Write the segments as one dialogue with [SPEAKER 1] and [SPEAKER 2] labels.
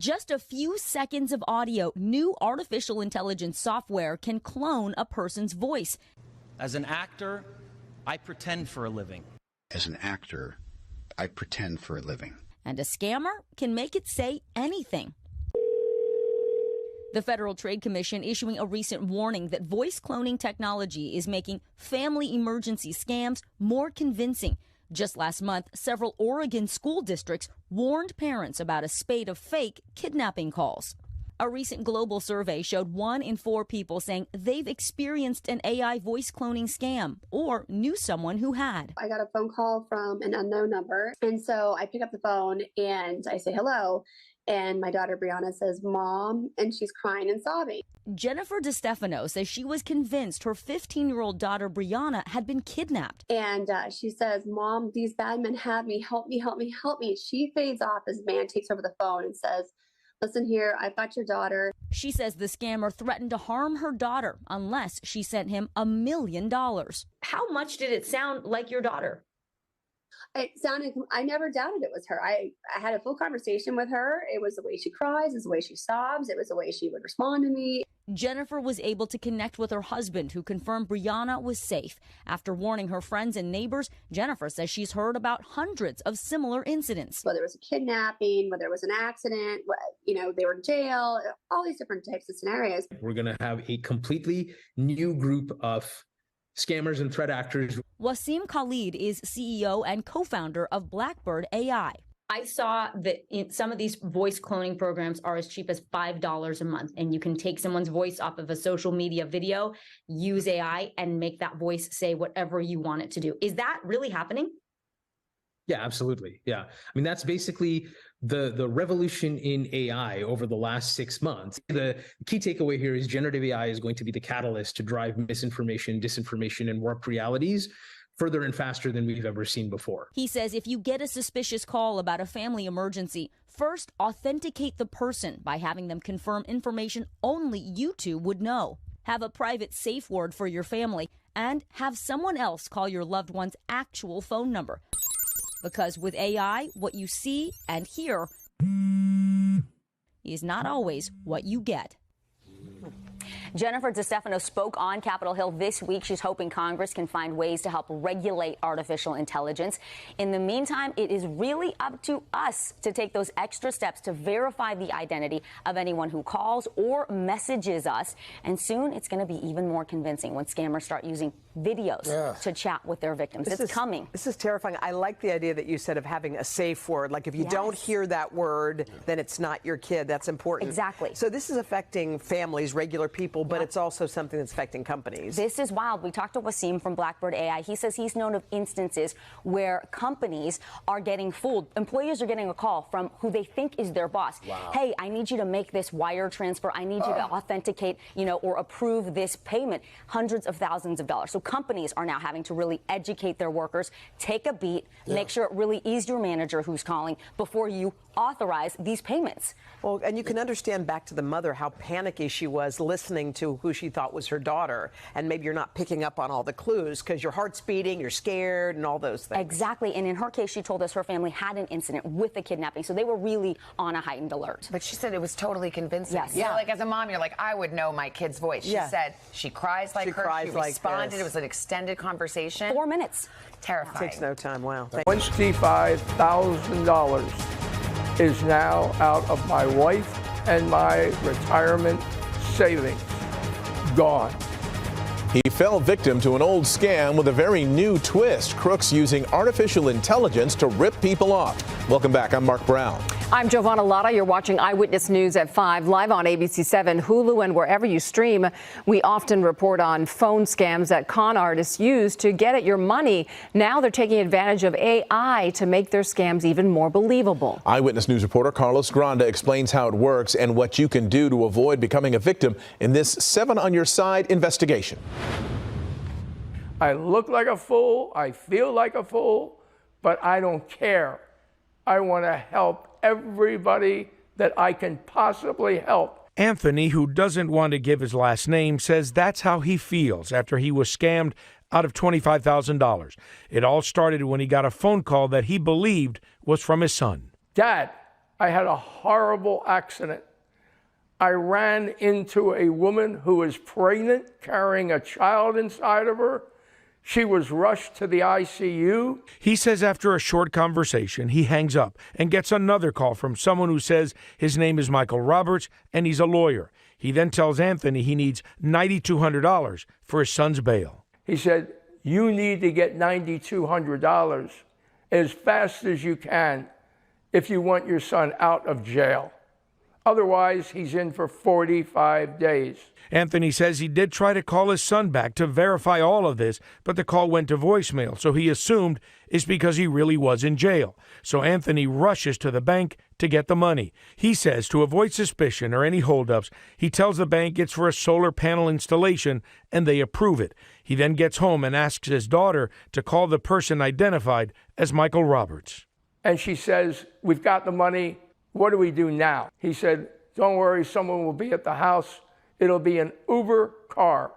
[SPEAKER 1] Just a few seconds of audio, new artificial intelligence software can clone a person's voice.
[SPEAKER 2] As an actor, I pretend for a living.
[SPEAKER 3] As an actor, I pretend for a living.
[SPEAKER 1] And a scammer can make it say anything. The Federal Trade Commission issuing a recent warning that voice cloning technology is making family emergency scams more convincing. Just last month, several Oregon school districts warned parents about a spate of fake kidnapping calls. A recent global survey showed 1 in 4 people saying they've experienced an AI voice cloning scam or knew someone who had.
[SPEAKER 4] I got a phone call from an unknown number, and so I pick up the phone and I say hello. And my daughter Brianna says, "Mom," and she's crying and sobbing.
[SPEAKER 1] Jennifer DeStefano says she was convinced her 15-year-old daughter Brianna had been kidnapped.
[SPEAKER 4] And she says, "Mom, these bad men have me. Help me, help me, help me." She fades off as the man takes over the phone and says, "Listen here, I've got your daughter."
[SPEAKER 1] She says the scammer threatened to harm her daughter unless she sent him $1 million.
[SPEAKER 5] How much did it sound like your daughter?
[SPEAKER 4] It sounded, I never doubted it was her. I had a full conversation with her. It was the way she cries, it was the way she sobs, it was the way she would respond to me.
[SPEAKER 1] Jennifer was able to connect with her husband, who confirmed Brianna was safe. After warning her friends and neighbors, Jennifer says she's heard about hundreds of similar incidents.
[SPEAKER 4] Whether it was a kidnapping, whether it was an accident, they were in jail, all these different types of scenarios.
[SPEAKER 6] We're going to have a completely new group of scammers and threat actors.
[SPEAKER 1] Wasim Khalid is CEO and co-founder of Blackbird AI.
[SPEAKER 5] I saw that some of these voice cloning programs are as cheap as $5 a month, and you can take someone's voice off of a social media video, use AI, and make that voice say whatever you want it to do. Is that really happening?
[SPEAKER 6] Yeah, absolutely. Yeah. I mean, that's basically the revolution in AI over the last 6 months. The key takeaway here is generative AI is going to be the catalyst to drive misinformation, disinformation, and warped realities further and faster than we've ever seen before.
[SPEAKER 1] He says if you get a suspicious call about a family emergency, first authenticate the person by having them confirm information only you two would know. Have a private safe word for your family, and have someone else call your loved one's actual phone number. Because with AI, what you see and hear is not always what you get.
[SPEAKER 7] Jennifer DeStefano spoke on Capitol Hill this week. She's hoping Congress can find ways to help regulate artificial intelligence. In the meantime, it is really up to us to take those extra steps to verify the identity of anyone who calls or messages us. And soon it's going to be even more convincing when scammers start using videos to chat with their victims. It's coming.
[SPEAKER 8] This is terrifying. I like the idea that you said of having a safe word. Like if you don't hear that word, then it's not your kid. That's important.
[SPEAKER 7] Exactly.
[SPEAKER 8] So this is affecting families, regular people, but it's also something that's affecting companies.
[SPEAKER 7] This is wild. We talked to Wasim from Blackbird AI. He says he's known of instances where companies are getting fooled. Employees are getting a call from who they think is their boss.
[SPEAKER 8] Wow.
[SPEAKER 7] Hey, I need you to make this wire transfer. I need you to authenticate, or approve this payment. Hundreds of thousands of dollars. So companies are now having to really educate their workers, take a beat, make sure it really is your manager who's calling before you authorize these payments.
[SPEAKER 8] Well, and you can understand back to the mother how panicky she was listening to who she thought was her daughter. And maybe you're not picking up on all the clues because your heart's beating, you're scared, and all those things.
[SPEAKER 7] Exactly. And in her case, she told us her family had an incident with a kidnapping. So they were really on a heightened alert.
[SPEAKER 9] But she said it was totally convincing.
[SPEAKER 7] Yes.
[SPEAKER 9] Yeah. Like as a mom, you're like, I would know my kid's voice. She said she cries like her. She responded. It was an extended conversation.
[SPEAKER 7] 4 minutes.
[SPEAKER 9] Terrifying.
[SPEAKER 8] Takes no time. Wow.
[SPEAKER 10] $25,000 is now out of my wife and my retirement savings. Gone.
[SPEAKER 11] He fell victim to an old scam with a very new twist. Crooks using artificial intelligence to rip people off. Welcome back. I'm Mark Brown.
[SPEAKER 12] I'm Giovanna Lotta. You're watching Eyewitness News at 5, live on ABC 7, Hulu, and wherever you stream. We often report on phone scams that con artists use to get at your money. Now they're taking advantage of AI to make their scams even more believable.
[SPEAKER 11] Eyewitness News reporter Carlos Granda explains how it works and what you can do to avoid becoming a victim in this 7 on Your Side investigation.
[SPEAKER 10] I look like a fool, I feel like a fool, but I don't care. I want to help everybody that I can possibly help.
[SPEAKER 13] Anthony, who doesn't want to give his last name, says that's how he feels after he was scammed out of $25,000. It all started when he got a phone call that he believed was from his son.
[SPEAKER 10] Dad, I had a horrible accident. I ran into a woman who was pregnant, carrying a child inside of her. She was rushed to the ICU.
[SPEAKER 13] He says after a short conversation, he hangs up and gets another call from someone who says his name is Michael Roberts and he's a lawyer. He then tells Anthony he needs $9,200 for his son's bail.
[SPEAKER 10] He said, you need to get $9,200 as fast as you can if you want your son out of jail. Otherwise, he's in for 45 days.
[SPEAKER 13] Anthony says he did try to call his son back to verify all of this, but the call went to voicemail, so he assumed it's because he really was in jail. So Anthony rushes to the bank to get the money. He says to avoid suspicion or any holdups, he tells the bank it's for a solar panel installation, and they approve it. He then gets home and asks his daughter to call the person identified as Michael Roberts.
[SPEAKER 10] And she says, we've got the money. What do we do now? He said, don't worry, someone will be at the house. It'll be an Uber car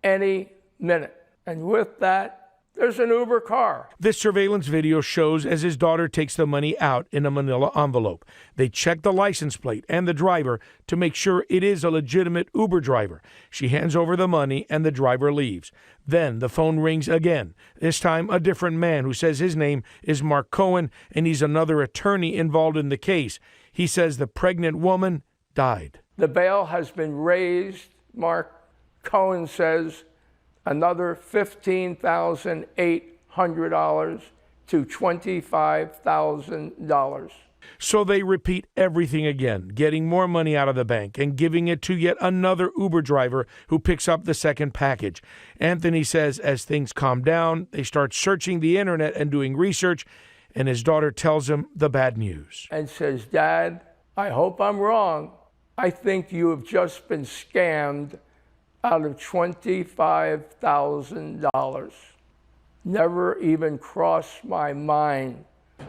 [SPEAKER 10] any minute. And with that, there's an Uber car.
[SPEAKER 13] This surveillance video shows as his daughter takes the money out in a manila envelope. They check the license plate and the driver to make sure it is a legitimate Uber driver. She hands over the money and the driver leaves. Then the phone rings again, this time a different man who says his name is Mark Cohen and he's another attorney involved in the case. He says the pregnant woman died.
[SPEAKER 10] The bail has been raised, Mark Cohen says, another $15,800 to $25,000.
[SPEAKER 13] So they repeat everything again, getting more money out of the bank and giving it to yet another Uber driver who picks up the second package. Anthony says as things calm down, they start searching the internet and doing research, and his daughter tells him the bad news.
[SPEAKER 10] And says, Dad, I hope I'm wrong. I think you have just been scammed out of $25,000. Never even crossed my mind.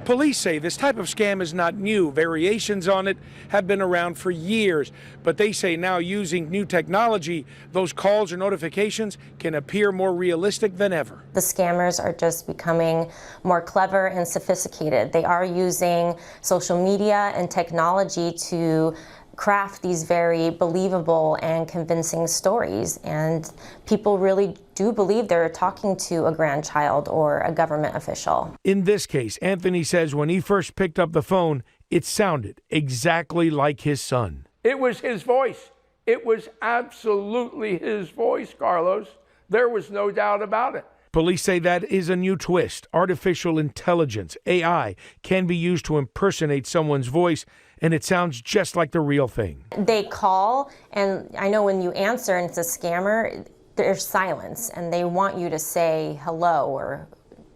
[SPEAKER 13] Police say this type of scam is not new. Variations on it have been around for years. But they say now using new technology, those calls or notifications can appear more realistic than ever.
[SPEAKER 14] The scammers are just becoming more clever and sophisticated. They are using social media and technology to craft these very believable and convincing stories, and people really do believe they're talking to a grandchild or a government official.
[SPEAKER 13] In this case, Anthony says when he first picked up the phone, it sounded exactly like his son.
[SPEAKER 10] It was his voice. It was absolutely his voice, Carlos. There was no doubt about it.
[SPEAKER 13] Police say that is a new twist. Artificial intelligence, AI, can be used to impersonate someone's voice, and it sounds just like the real thing.
[SPEAKER 14] They call, and I know when you answer and it's a scammer, there's silence, and they want you to say hello or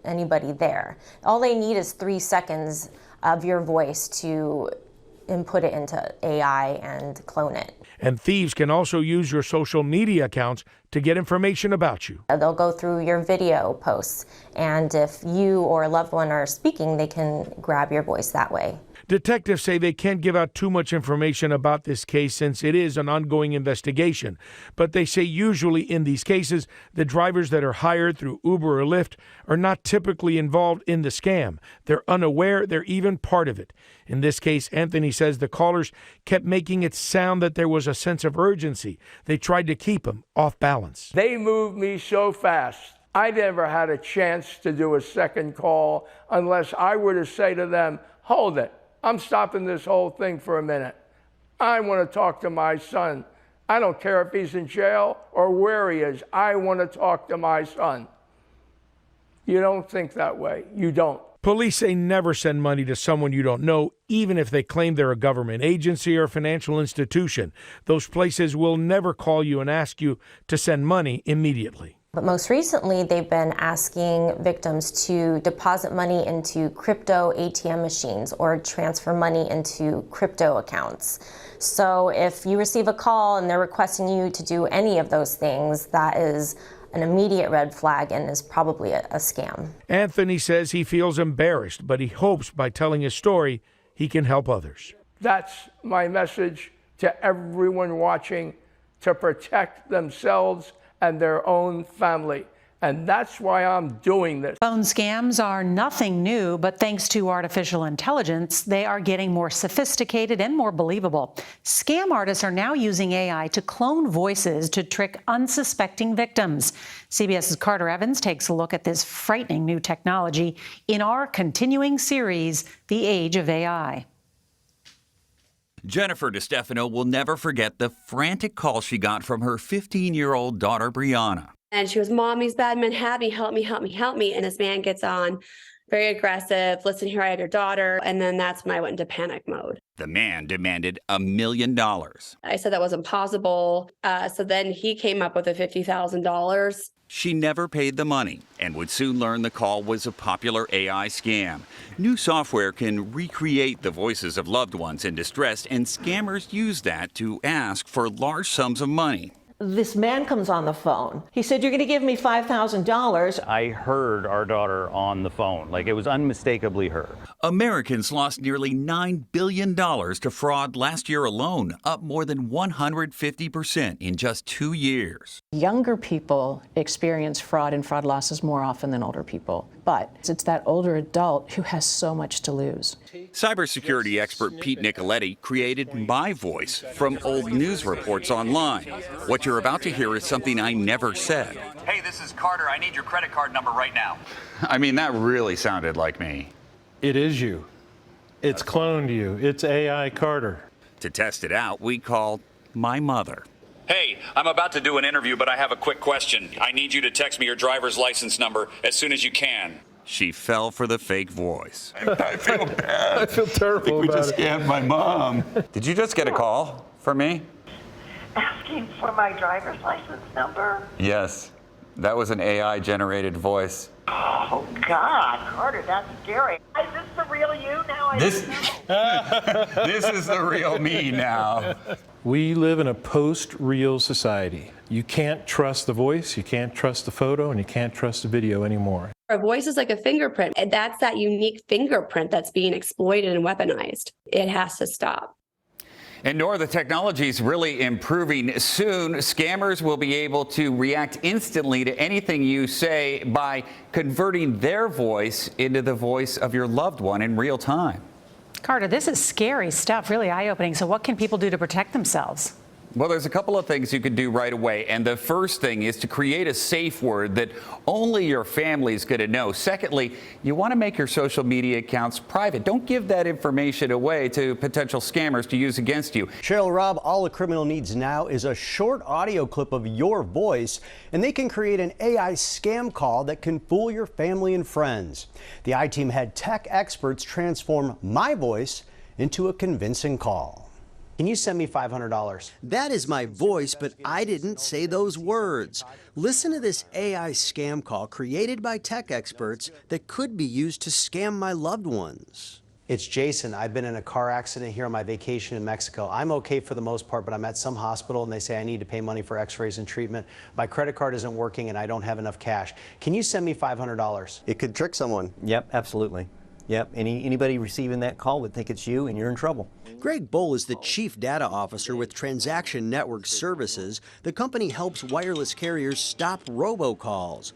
[SPEAKER 14] anybody there. All they need is 3 seconds of your voice to input it into AI and clone it.
[SPEAKER 13] And thieves can also use your social media accounts to get information about you.
[SPEAKER 14] They'll go through your video posts, and if you or a loved one are speaking, they can grab your voice that way.
[SPEAKER 13] Detectives say they can't give out too much information about this case since it is an ongoing investigation. But they say usually in these cases, the drivers that are hired through Uber or Lyft are not typically involved in the scam. They're unaware they're even part of it. In this case, Anthony says the callers kept making it sound that there was a sense of urgency. They tried to keep him off balance.
[SPEAKER 10] They moved me so fast. I never had a chance to do a second call unless I were to say to them, hold it. I'm stopping this whole thing for a minute. I want to talk to my son. I don't care if he's in jail or where he is. I want to talk to my son. You don't think that way. You don't.
[SPEAKER 13] Police say never send money to someone you don't know, even if they claim they're a government agency or financial institution. Those places will never call you and ask you to send money immediately.
[SPEAKER 14] But most recently, they've been asking victims to deposit money into crypto ATM machines or transfer money into crypto accounts. So if you receive a call and they're requesting you to do any of those things, that is an immediate red flag and is probably a scam.
[SPEAKER 13] Anthony says he feels embarrassed, but he hopes by telling his story, he can help others.
[SPEAKER 10] That's my message to everyone watching, to protect themselves and their own family. And that's why I'm doing this.
[SPEAKER 15] Phone scams are nothing new, but thanks to artificial intelligence, they are getting more sophisticated and more believable. Scam artists are now using AI to clone voices to trick unsuspecting victims. CBS's Carter Evans takes a look at this frightening new technology in our continuing series, The Age of AI.
[SPEAKER 16] Jennifer DeStefano will never forget the frantic call she got from her 15-year-old daughter, Brianna.
[SPEAKER 4] And she goes, Mom, these bad men have me, help me, help me, help me. And this man gets on, very aggressive. Listen here, I have your daughter. And then that's when I went into panic mode.
[SPEAKER 16] The man demanded $1 million.
[SPEAKER 4] I said that wasn't possible. So then he came up with a $50,000.
[SPEAKER 16] She never paid the money and would soon learn the call was a popular AI scam. New software can recreate the voices of loved ones in distress, and scammers use that to ask for large sums of money.
[SPEAKER 17] This man comes on the phone. He said, "You're going to give me $5,000.
[SPEAKER 18] I heard our daughter on the phone. Like, it was unmistakably her.
[SPEAKER 16] Americans lost nearly $9 billion to fraud last year alone, up more than 150% in just 2 years.
[SPEAKER 19] Younger people experience fraud and fraud losses more often than older people. But it's that older adult who has so much to lose.
[SPEAKER 16] Cybersecurity expert Pete Nicoletti created my voice from old news reports online. What you're about to hear is something I never said.
[SPEAKER 20] Hey, this is Carter. I need your credit card number right now.
[SPEAKER 21] I mean, that really sounded like me.
[SPEAKER 22] It is you. It's cloned you. It's AI Carter.
[SPEAKER 16] To test it out, we called my mother.
[SPEAKER 20] Hey, I'm about to do an interview, but I have a quick question. I need you to text me your driver's license number as soon as you can.
[SPEAKER 16] She fell for the fake voice.
[SPEAKER 21] I feel bad.
[SPEAKER 22] I feel terrible
[SPEAKER 21] we
[SPEAKER 22] about
[SPEAKER 21] just scammed my mom. Did you just get a call from me?
[SPEAKER 23] Asking for my driver's license number?
[SPEAKER 21] Yes. That was an AI-generated voice.
[SPEAKER 23] Oh, God, Carter, that's scary. Is this the real you now?
[SPEAKER 21] This is the real me now.
[SPEAKER 22] We live in a post-real society. You can't trust the voice, you can't trust the photo, and you can't trust the video anymore.
[SPEAKER 4] A voice is like a fingerprint, and that's that unique fingerprint that's being exploited and weaponized. It has to stop.
[SPEAKER 21] And Nora, the technology is really improving. Soon, scammers will be able to react instantly to anything you say by converting their voice into the voice of your loved one in real time.
[SPEAKER 15] Carter, this is scary stuff, really eye-opening. So what can people do to protect themselves?
[SPEAKER 21] Well, there's a couple of things you can do right away. And the first thing is to create a safe word that only your family is going to know. Secondly, you want to make your social media accounts private. Don't give that information away to potential scammers to use against you.
[SPEAKER 24] Cheryl Robb, all a criminal needs now is a short audio clip of your voice, and they can create an AI scam call that can fool your family and friends. The I-Team had tech experts transform my voice into a convincing call. Can you send me $500?
[SPEAKER 25] That is my voice, but I didn't say those words. Listen to this AI scam call created by tech experts that could be used to scam my loved ones.
[SPEAKER 24] It's Jason. I've been in a car accident here on my vacation in Mexico. I'm okay for the most part, but I'm at some hospital and they say I need to pay money for x-rays and treatment. My credit card isn't working and I don't have enough cash. Can you send me $500?
[SPEAKER 26] It could trick someone. Yep, absolutely. Yep, anybody receiving that call would think it's you and you're in trouble.
[SPEAKER 25] Greg Bull is the Chief Data Officer with Transaction Network Services. The company helps wireless carriers stop robocalls.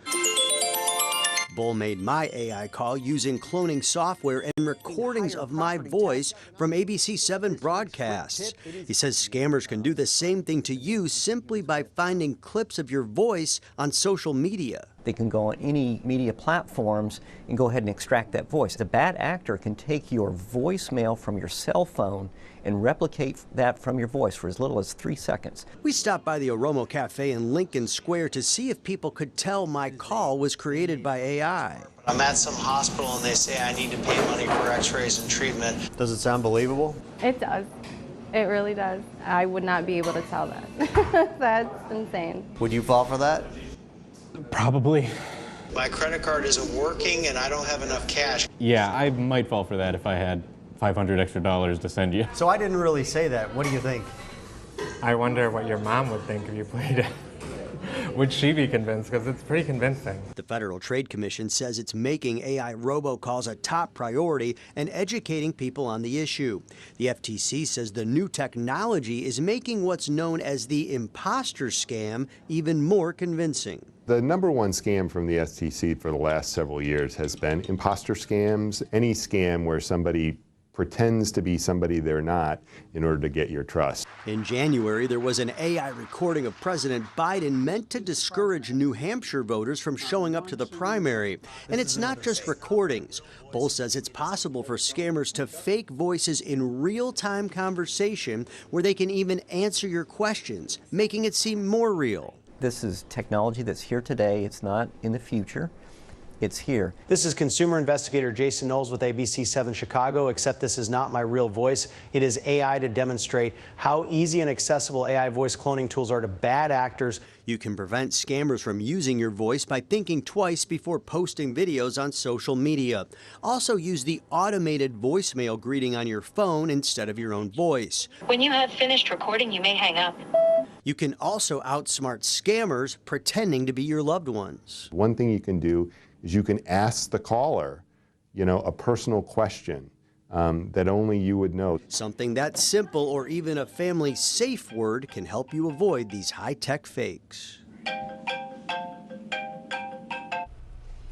[SPEAKER 25] Bull made my AI call using cloning software and recordings of my voice from ABC7 broadcasts. He says scammers can do the same thing to you simply by finding clips of your voice on social media.
[SPEAKER 26] They can go on any media platforms and go ahead and extract that voice. The bad actor can take your voicemail from your cell phone and replicate that from your voice for as little as 3 seconds.
[SPEAKER 25] We stopped by the Oromo Cafe in Lincoln Square to see if people could tell my call was created by AI.
[SPEAKER 24] I'm at some hospital and they say I need to pay money for x-rays and treatment.
[SPEAKER 26] Does it sound believable?
[SPEAKER 27] It does. It really does. I would not be able to tell that. That's insane.
[SPEAKER 26] Would you fall for that?
[SPEAKER 22] Probably.
[SPEAKER 24] My credit card isn't working and I don't have enough cash.
[SPEAKER 28] Yeah, I might fall for that if I had $500 extra to send you.
[SPEAKER 24] So I didn't really say that. What do you think?
[SPEAKER 28] I wonder what your mom would think if you played it. Would she be convinced? Because it's pretty convincing.
[SPEAKER 25] The Federal Trade Commission says it's making AI robocalls a top priority and educating people on the issue. The FTC says the new technology is making what's known as the imposter scam even more convincing.
[SPEAKER 1] The number one scam from the STC for the last several years has been imposter scams, any scam where somebody pretends to be somebody they're not in order to get your trust.
[SPEAKER 25] In January, there was an AI recording of President Biden meant to discourage New Hampshire voters from showing up to the primary. And it's not just recordings. Bull says it's possible for scammers to fake voices in real-time conversation where they can even answer your questions, making it seem more real.
[SPEAKER 26] This is technology that's here today. It's not in the future. It's here.
[SPEAKER 24] This is consumer investigator Jason Knowles with ABC 7 Chicago, except this is not my real voice. It is AI to demonstrate how easy and accessible AI voice cloning tools are to bad actors.
[SPEAKER 25] You can prevent scammers from using your voice by thinking twice before posting videos on social media. Also use the automated voicemail greeting on your phone instead of your own voice.
[SPEAKER 2] When you have finished recording, you may hang up.
[SPEAKER 25] You can also outsmart scammers pretending to be your loved ones.
[SPEAKER 1] One thing you can do is you can ask the caller, a personal question that only you would know.
[SPEAKER 25] Something that simple or even a family safe word can help you avoid these high-tech fakes.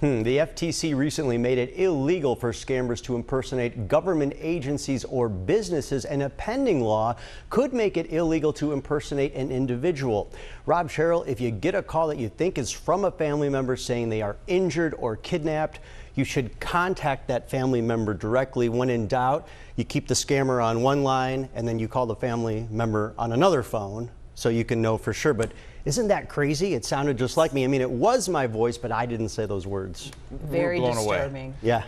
[SPEAKER 25] The FTC recently made it illegal for scammers to impersonate government agencies or businesses, and a pending law could make it illegal to impersonate an individual. Rob Sherrill, if you get a call that you think is from a family member saying they are injured or kidnapped, you should contact that family member directly. When in doubt, you keep the scammer on one line and then you call the family member on another phone so you can know for sure. But isn't that crazy? It sounded just like me. I mean, it was my voice, but I didn't say those words.
[SPEAKER 3] Very disturbing.
[SPEAKER 25] Yeah.